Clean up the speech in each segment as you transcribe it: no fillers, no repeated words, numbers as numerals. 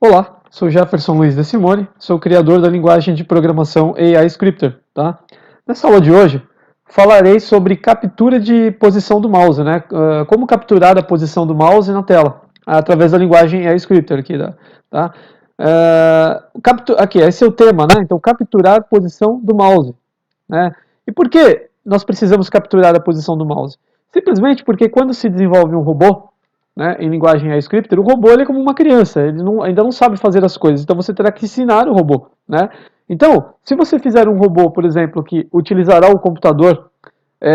Olá, sou Jefferson Luiz de Simone, sou criador da linguagem de programação AI Scripter. Tá? Nessa aula de hoje, falarei sobre captura de posição do mouse, né? Como capturar a posição do mouse na tela, através da linguagem AI Scripter. Aqui, tá? Aqui, esse é o tema, né? Então, capturar a posição do mouse. Né? E por que nós precisamos capturar a posição do mouse? Simplesmente porque quando se desenvolve um robô, né, em linguagem AIScripter, o robô ele é como uma criança, ele ainda não sabe fazer as coisas, então você terá que ensinar o robô. Né? Então, se você fizer um robô, por exemplo, que utilizará o computador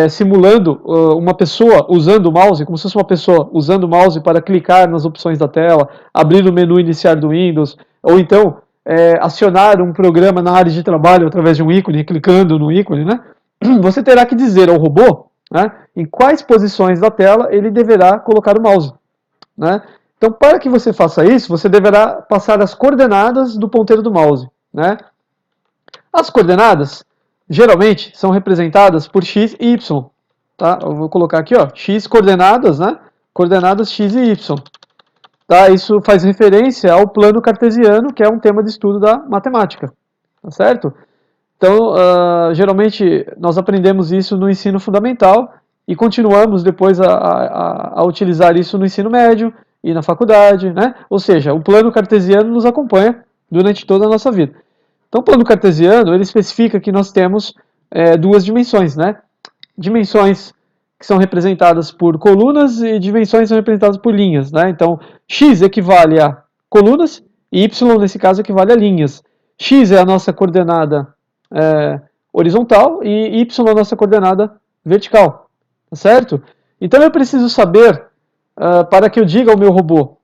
simulando uma pessoa usando o mouse, como se fosse uma pessoa usando o mouse para clicar nas opções da tela, abrir o menu iniciar do Windows, ou então acionar um programa na área de trabalho através de um ícone, clicando no ícone, né? Você terá que dizer ao robô, né, em quais posições da tela ele deverá colocar o mouse. Né? Então, para que você faça isso, você deverá passar as coordenadas do ponteiro do mouse. Né? As coordenadas, geralmente, são representadas por x e y. Tá? Eu vou colocar aqui, ó, x coordenadas, né? Coordenadas x e y. Tá? Isso faz referência ao plano cartesiano, que é um tema de estudo da matemática. Tá certo? Então, geralmente, nós aprendemos isso no ensino fundamental e continuamos depois a utilizar isso no ensino médio e na faculdade, né? Ou seja, o plano cartesiano nos acompanha durante toda a nossa vida. Então, o plano cartesiano, ele especifica que nós temos duas dimensões, né? Dimensões que são representadas por colunas e dimensões que são representadas por linhas, né? Então, x equivale a colunas e y, nesse caso, equivale a linhas. X é a nossa coordenada horizontal e y a nossa coordenada vertical, tá certo? Então eu preciso saber, para que eu diga ao meu robô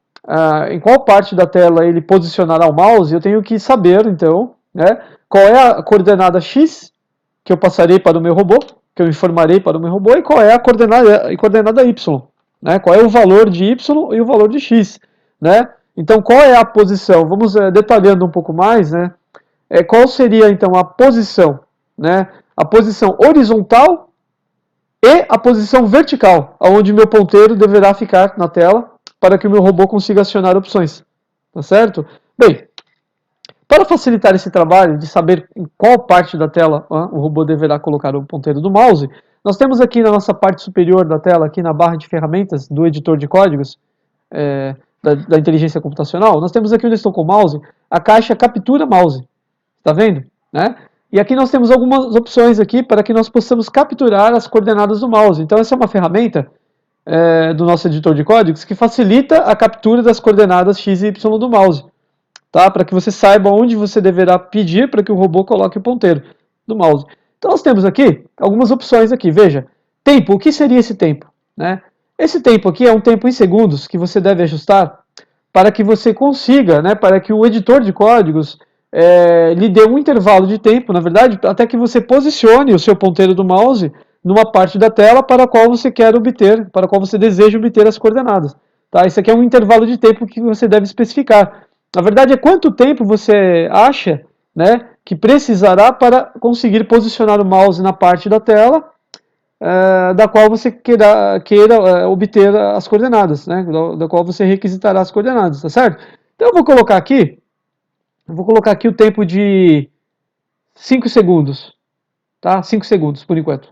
em qual parte da tela ele posicionará o mouse, eu tenho que saber, então, né, qual é a coordenada x que eu passarei para o meu robô, que eu informarei para o meu robô, e qual é a coordenada y, né, qual é o valor de y e o valor de x, né? Então qual é a posição? Vamos detalhando um pouco mais, né? Qual seria então a posição, né? A posição horizontal e a posição vertical, onde meu ponteiro deverá ficar na tela para que o meu robô consiga acionar opções, tá certo? Bem, para facilitar esse trabalho de saber em qual parte da tela o robô deverá colocar o ponteiro do mouse, nós temos aqui na nossa parte superior da tela, aqui na barra de ferramentas do editor de códigos, da inteligência computacional, nós temos aqui onde estou com o mouse, a caixa captura mouse. Está vendo? Né? E aqui nós temos algumas opções aqui para que nós possamos capturar as coordenadas do mouse. Então essa é uma ferramenta do nosso editor de códigos que facilita a captura das coordenadas x e y do mouse. Tá? Para que você saiba onde você deverá pedir para que o robô coloque o ponteiro do mouse. Então nós temos aqui algumas opções aqui. Veja, tempo. O que seria esse tempo? Né? Esse tempo aqui é um tempo em segundos que você deve ajustar para que você consiga, né, para que o editor de códigos lhe dê um intervalo de tempo, na verdade, até que você posicione o seu ponteiro do mouse numa parte da tela para a qual você quer obter, para a qual você deseja obter as coordenadas. Tá? Isso aqui é um intervalo de tempo que você deve especificar. Na verdade, é quanto tempo você acha, né, que precisará para conseguir posicionar o mouse na parte da tela da qual você queira obter as coordenadas, né, da qual você requisitará as coordenadas, tá certo? Então eu vou colocar aqui o tempo de 5 segundos, tá? 5 segundos por enquanto,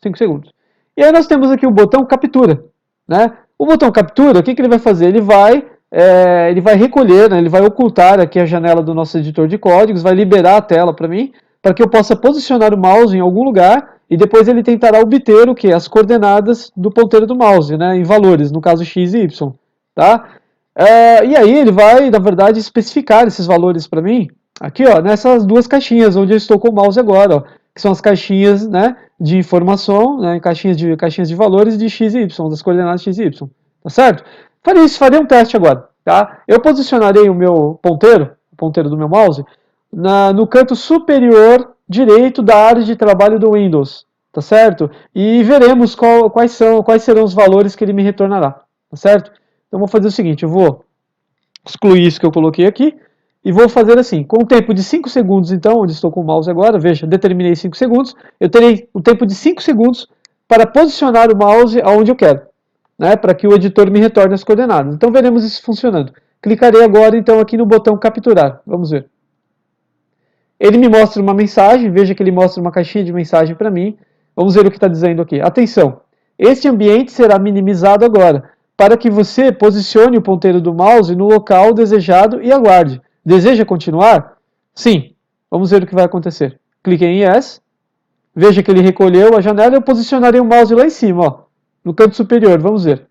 5 segundos. E aí nós temos aqui o botão captura, né? O botão captura, o que ele vai fazer? Ele vai recolher, né? Ele vai ocultar aqui a janela do nosso editor de códigos, vai liberar a tela para mim, para que eu possa posicionar o mouse em algum lugar e depois ele tentará obter o que? As coordenadas do ponteiro do mouse, né? Em valores, no caso x e y, tá? E aí ele vai, na verdade, especificar esses valores para mim, aqui, ó, nessas duas caixinhas, onde eu estou com o mouse agora, ó, que são as caixinhas, né, de informação, né, caixinhas de valores de x e y, das coordenadas x e y, tá certo? Farei um teste agora, tá? Eu posicionarei o meu ponteiro, o ponteiro do meu mouse, no canto superior direito da área de trabalho do Windows, tá certo? E veremos quais serão os valores que ele me retornará, tá certo? Então vou fazer o seguinte, eu vou excluir isso que eu coloquei aqui e vou fazer assim, com o tempo de 5 segundos então, onde estou com o mouse agora, veja, determinei 5 segundos, eu terei o tempo de 5 segundos para posicionar o mouse aonde eu quero, né, para que o editor me retorne as coordenadas. Então veremos isso funcionando. Clicarei agora, então, aqui no botão capturar. Vamos ver. Ele me mostra uma mensagem, veja que ele mostra uma caixinha de mensagem para mim. Vamos ver o que está dizendo aqui. Atenção, este ambiente será minimizado agora, para que você posicione o ponteiro do mouse no local desejado e aguarde. Deseja continuar? Sim. Vamos ver o que vai acontecer. Clique em Yes. Veja que ele recolheu a janela e eu posicionarei o mouse lá em cima, ó, no canto superior. Vamos ver.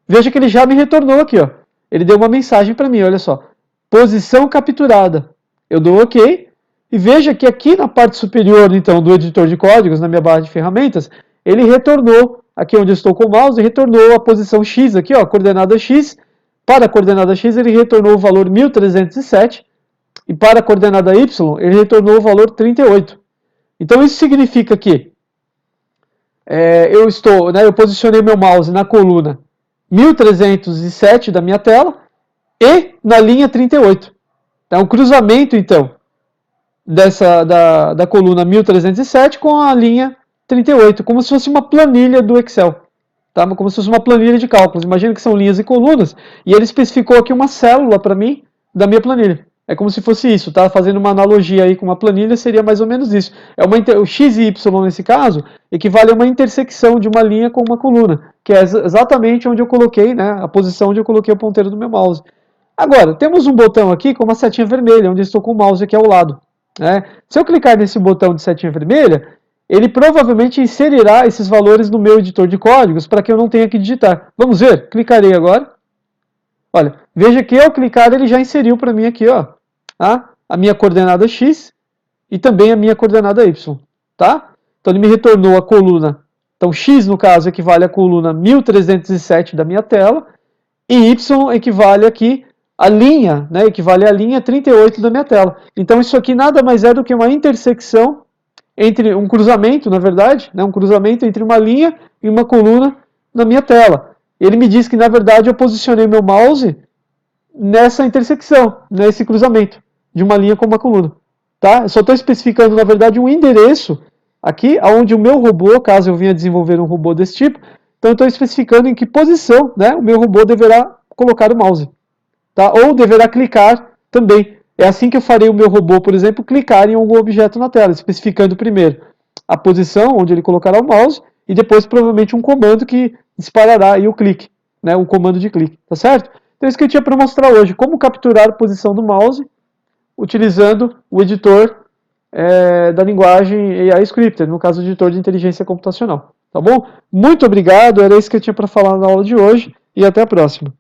Veja que ele já me retornou aqui, ó. Ele deu uma mensagem para mim, olha só. Posição capturada. Eu dou OK. E veja que aqui na parte superior, então, do editor de códigos, na minha barra de ferramentas, ele retornou, aqui onde eu estou com o mouse, retornou a posição X aqui, ó, a coordenada X. Para a coordenada X, ele retornou o valor 1307. E para a coordenada Y, ele retornou o valor 38. Então, isso significa que eu posicionei meu mouse na coluna 1307 da minha tela e na linha 38. É um cruzamento, então, da coluna 1307 com a linha 38, como se fosse uma planilha do Excel. Tá? Como se fosse uma planilha de cálculos. Imagina que são linhas e colunas, e ele especificou aqui uma célula para mim da minha planilha. É como se fosse isso, tá? Fazendo uma analogia aí com uma planilha, seria mais ou menos isso. O x e y, nesse caso, equivale a uma intersecção de uma linha com uma coluna, que é exatamente onde eu coloquei, né, a posição onde eu coloquei o ponteiro do meu mouse. Agora, temos um botão aqui com uma setinha vermelha, onde eu estou com o mouse aqui ao lado. Né? Se eu clicar nesse botão de setinha vermelha, ele provavelmente inserirá esses valores no meu editor de códigos para que eu não tenha que digitar. Vamos ver? Clicarei agora. Olha, veja que ao clicar ele já inseriu para mim aqui, ó, tá? A minha coordenada X e também a minha coordenada Y. Tá? Então ele me retornou a coluna. Então X, no caso, equivale à coluna 1307 da minha tela e Y equivale aqui a linha, né, equivale à linha 38 da minha tela. Então isso aqui nada mais é do que uma intersecção entre um cruzamento, na verdade, né, um cruzamento entre uma linha e uma coluna na minha tela. Ele me diz que, na verdade, eu posicionei meu mouse nessa intersecção, nesse cruzamento de uma linha com uma coluna. Tá? Eu só estou especificando, na verdade, um endereço aqui, onde o meu robô, caso eu venha desenvolver um robô desse tipo, então eu estou especificando em que posição, né, o meu robô deverá colocar o mouse. Tá? Ou deverá clicar também. É assim que eu farei o meu robô, por exemplo, clicar em algum objeto na tela, especificando primeiro a posição onde ele colocará o mouse e depois provavelmente um comando que disparará aí o clique, né, um comando de clique, tá certo? Então isso que eu tinha para mostrar hoje, como capturar a posição do mouse utilizando o editor da linguagem AI Scripter, no caso o editor de inteligência computacional, tá bom? Muito obrigado, era isso que eu tinha para falar na aula de hoje e até a próxima.